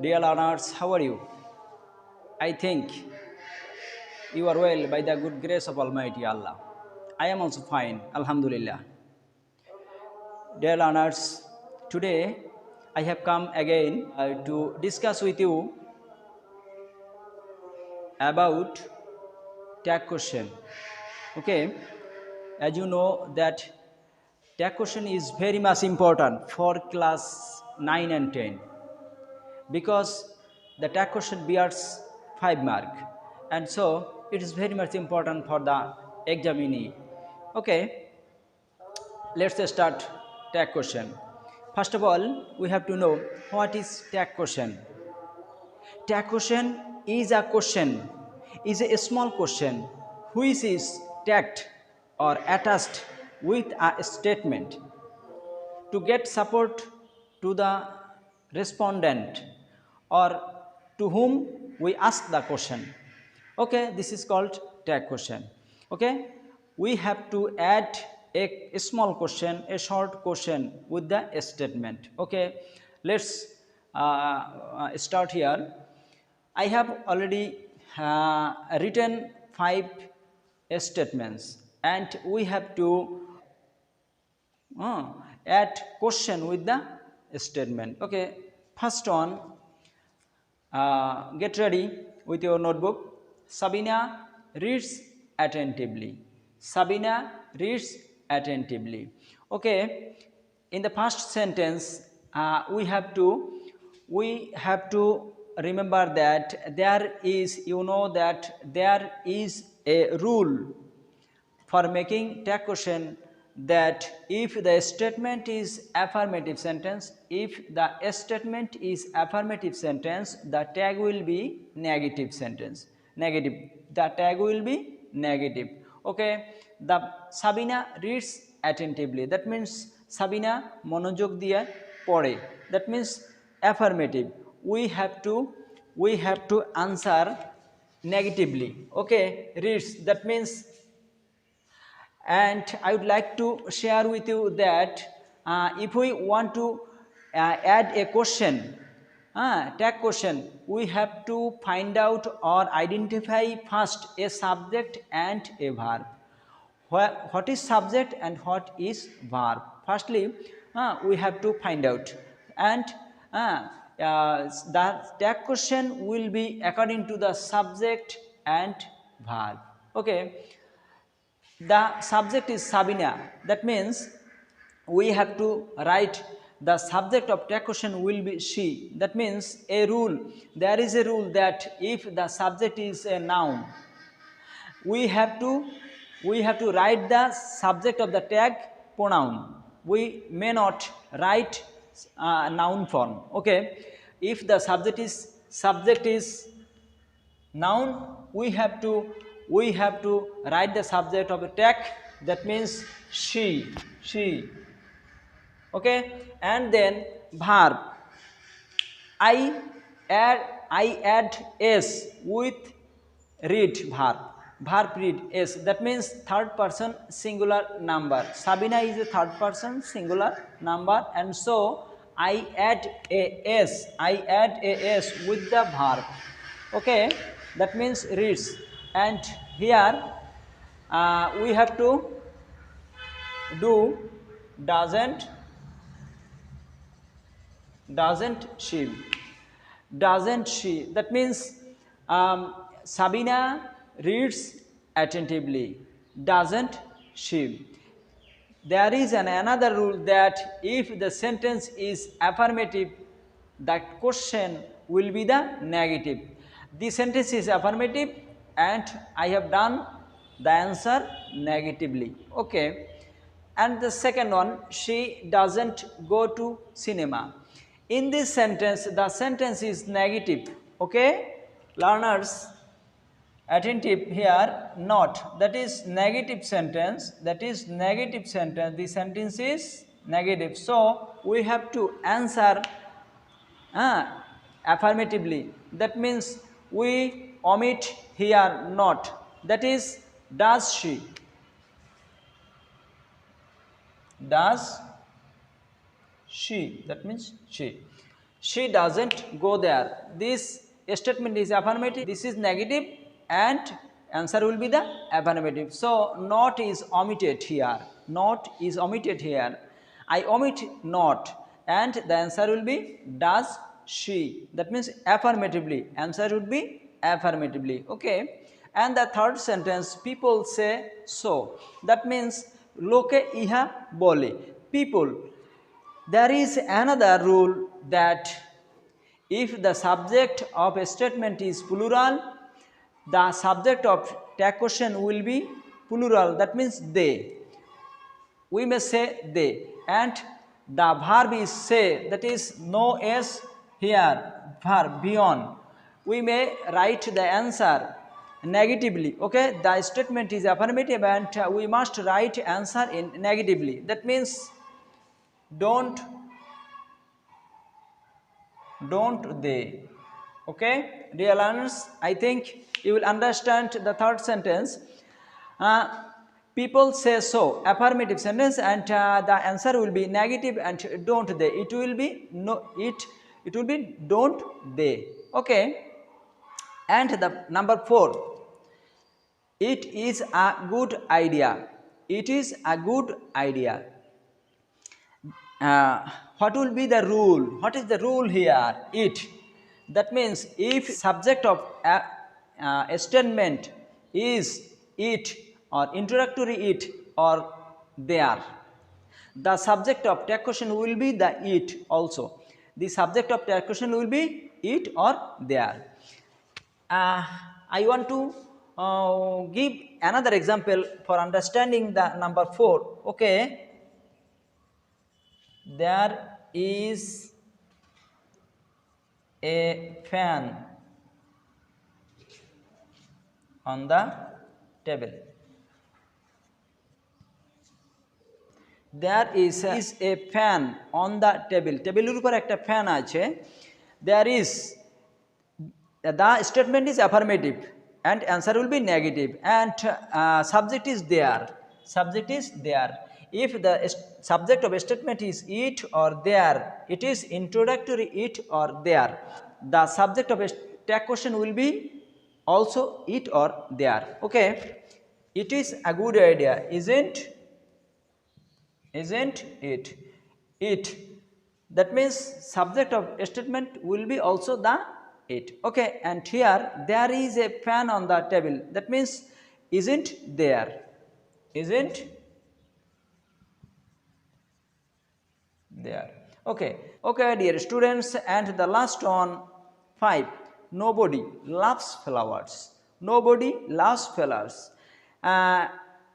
Dear learners, how are you? I think you are well by the good grace of Almighty Allah. I am also fine, Alhamdulillah. Dear learners, today I have come again to discuss with you about tag question. Okay, as you know that tag question is very much important for class 9 and 10 because the tag question bears 5 mark, and so it is very much important for the examinee. Okay, let's start tag question. First of all, we have to know what is tag question. Tag question is a small question which is tagged or attached with a statement to get support to the respondent or to whom we ask the question. Okay, this is called tag question. Okay, we have to add a small question, a short question with the statement. Okay, let's start here. I have already written 5 statements and we have to add question with the statement. Okay, first one, get ready with your notebook. Sabina reads attentively. Sabina reads attentively. Okay, in the first sentence, we have to remember that there is, that there is a rule for making tag question, that if the statement is affirmative sentence, the tag will be negative sentence. The tag will be negative. Okay, the Sabina reads attentively. That means Sabina monojog diye pore. That means affirmative. We have to answer negatively. Okay, reads. That means, and I would like to share with you that if we want to add a question, tag question, we have to find out or identify first a subject and a verb. What is subject and what is verb? Firstly, we have to find out, and the tag question will be according to the subject and verb. Okay, the subject is Sabina. That means we have to write the subject of tag question will be she. That means a rule. There is a rule that if the subject is a noun, we have to write the subject of the tag pronoun. We may not write noun form. Okay, if the subject is noun, we have to write the subject of a tag. That means she. Okay, and then verb, I add s with read verb read s. That means third person singular number. Sabina is a third person singular number, and so I add a s with the verb. Okay, that means reads. And here we have to do doesn't she. That means Sabina reads attentively. Doesn't she? There is another rule that if the sentence is affirmative, the question will be the negative. The sentence is affirmative and I have done the answer negatively. Okay. And the second one, she doesn't go to cinema. In this sentence, the sentence is negative. Okay, learners, attentive here, not. That is negative sentence. The sentence is negative. So we have to answer affirmatively. That means we omit here not. That is, does she? Does she? That means she. she doesn't go there. This statement is affirmative, this is negative, and answer will be the affirmative. So not is omitted here, not is omitted here. I omit not, and the answer will be does she. That means affirmatively, answer would be affirmatively. Okay. And the third sentence, people say so. That means loke iha bole. People. There is another rule that if the subject of a statement is plural, the subject of tag question will be plural. That means they. We may say they, and the verb is say, that is no s here, verb beyond. We may write the answer negatively. Okay, the statement is affirmative and we must write answer in negatively. That means don't they. Okay, dear learners, I think you will understand the third sentence. uh, People say so, affirmative sentence, and the answer will be negative and don't they. It will be no, it will be don't they. Okay. And the number 4, it is a good idea. It is a good idea. What will be the rule? What is the rule here? It. That means if subject of a statement is it or introductory it or there, the subject of tag question will be the it also. The subject of tag question will be it or there. I want to give another example for understanding the number 4. Okay. There is a fan on the table. There is a fan on the table. Table উপর একটা fan আছে. There is, the statement is affirmative and answer will be negative, and subject is there. Subject is there. If the subject of a statement is it or there, it is introductory it or there, the subject of a tag question will be also it or there. Okay. It is a good idea, isn't it? It. That means subject of a statement will be also the it. Okay. And here there is a fan on the table. That means isn't there. Isn't there. Okay. Okay, dear students, and the last one, 5. Nobody loves flowers. Nobody loves flowers.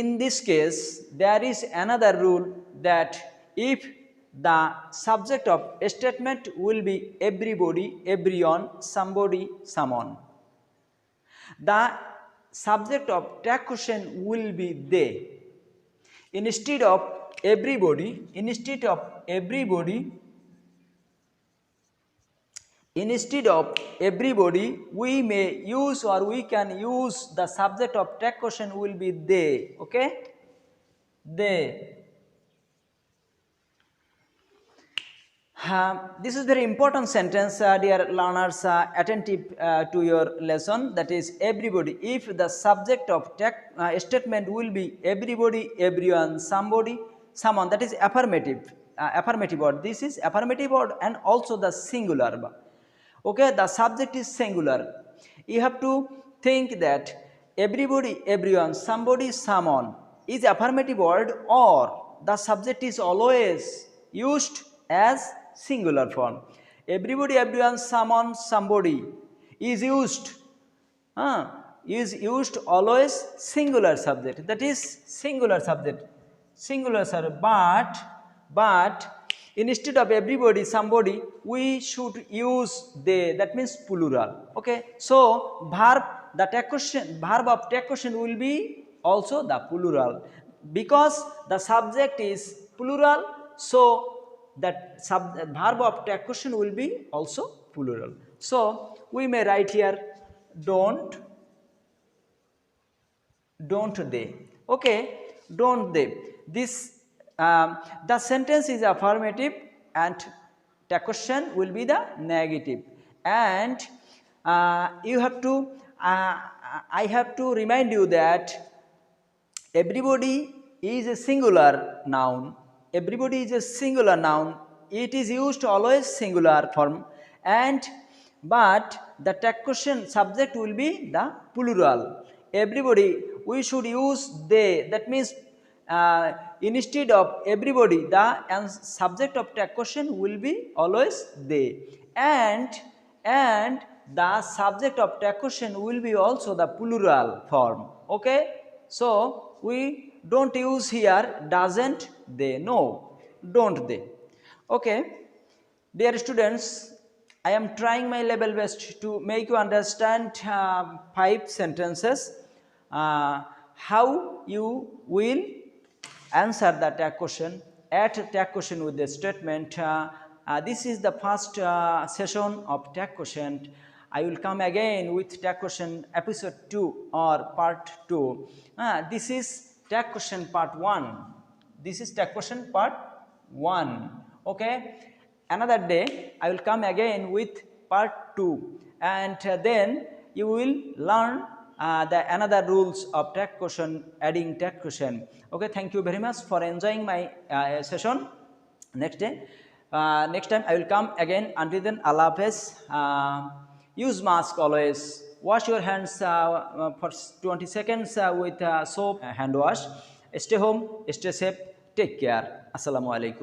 In this case, there is another rule that if the subject of a statement will be everybody, everyone, somebody, someone, the subject of tag question will be they. Instead of everybody, instead of everybody, we may use, or we can use, the subject of tag question will be they. Okay, they. This is very important sentence, dear learners, attentive to your lesson. That is everybody. If the subject of tag statement will be everybody, everyone, somebody, someone, that is affirmative. Affirmative word. This is affirmative word and also the singular. Okay, the subject is singular. You have to think that everybody, everyone, somebody, someone is affirmative word, or the subject is always used as singular form. Everybody, everyone, someone, somebody is used always singular subject. That is singular subject, singular subject. But instead of everybody, somebody, we should use they. That means plural. Okay. So verb, the tag question, verb of tag question will be also the plural, because the subject is plural. So that verb of tag question will be also plural. So we may write here don't they. Okay, don't they. This the sentence is affirmative and tag question will be the negative. And you have to I have to remind you that everybody is a singular noun. Everybody is a singular noun. It is used always singular form, and but the tag question subject will be the plural. Everybody, we should use they. That means instead of everybody, the subject of tag question will be always they, and the subject of tag question will be also the plural form. Okay, so we don't use here doesn't they, no, don't they. Okay, dear students, I am trying my level best to make you understand 5 sentences. How you will answer the tag question, add tag question with the statement. This is the first session of tag question. I will come again with tag question episode 2 or part 2. This is tag question part 1. This is tag question part 1. Okay, another day I will come again with part 2, and then you will learn the another rules of tag question, adding tag question. Okay, thank you very much for enjoying my session. Next day, next time I will come again. Until then, Allah Hafiz. Use mask always. Wash your hands for 20 seconds with soap hand wash. Stay home, stay safe, take care. Assalamu alaikum.